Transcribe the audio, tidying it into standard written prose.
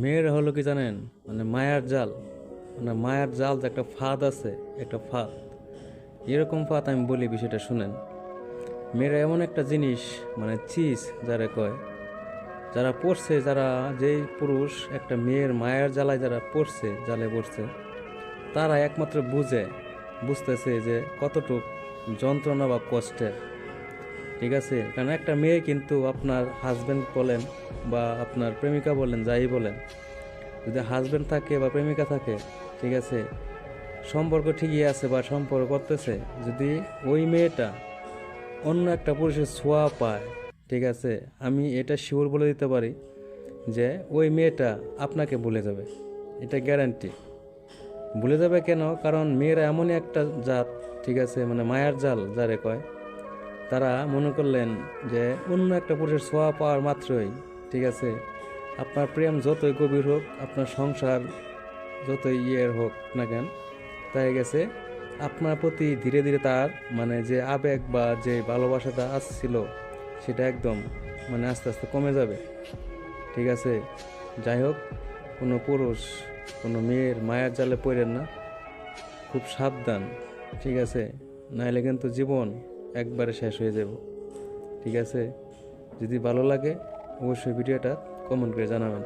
মেয়েরা হলো কি জানেন, মানে মায়ার জাল। মানে মায়ার জাল যে একটা ফাঁদ আছে, একটা ফাঁদ। এরকম ফাঁদ আমি বলি, বিষয়টা শুনেন। মেয়েরা এমন একটা জিনিস, মানে চিজ যারা কয়, যারা পড়ছে, যারা যেই পুরুষ একটা মেয়ের মায়ার জ্বালায় যারা পড়ছে, জালে পড়ছে, তারা একমাত্র বুঝতেছে যে কতটুক যন্ত্রণা বা কষ্টের। ঠিক আছে, কারণ একটা মেয়ে কিন্তু আপনার হাজব্যান্ড বলেন বা আপনার প্রেমিকা বলেন, যাই বলেন, যদি হাজব্যান্ড থাকে বা প্রেমিকা থাকে, ঠিক আছে, সম্পর্ক ঠিকই আছে বা সম্পর্ক করতেছে, যদি ওই মেয়েটা অন্য একটা পুরুষের ছোঁয়া পায়, ঠিক আছে, আমি এটা শিওর বলে দিতে পারি যে ওই মেয়েটা আপনাকে ভুলে যাবে। এটা গ্যারান্টি। ভুলে যাবে কেন? কারণ মেয়েরা এমনই একটা জাত, ঠিক আছে, মানে মায়ার জাল যারে কয়, তারা মনে করলেন যে অন্য একটা পুরুষের ছোঁয়া পাওয়ার মাত্রই, ঠিক আছে, আপনার প্রেম যতই গভীর হোক, আপনার সংসার যতই ইয়ের হোক না কেন, তাই গেছে আপনার প্রতি ধীরে ধীরে তার মানে যে আবেগ বা যে ভালোবাসাটা আসছিল, সেটা একদম মানে আস্তে আস্তে কমে যাবে। ঠিক আছে, যাই হোক, কোনো পুরুষ কোনো মেয়ের মায়ার জালে পড়েন না, খুব সাবধান। ঠিক আছে, নাইলে কিন্তু জীবন একবারে শেষ হয়ে যাব। ঠিক আছে, যদি ভালো লাগে অবশ্যই ভিডিওটা কমেন্ট করে জানাবেন।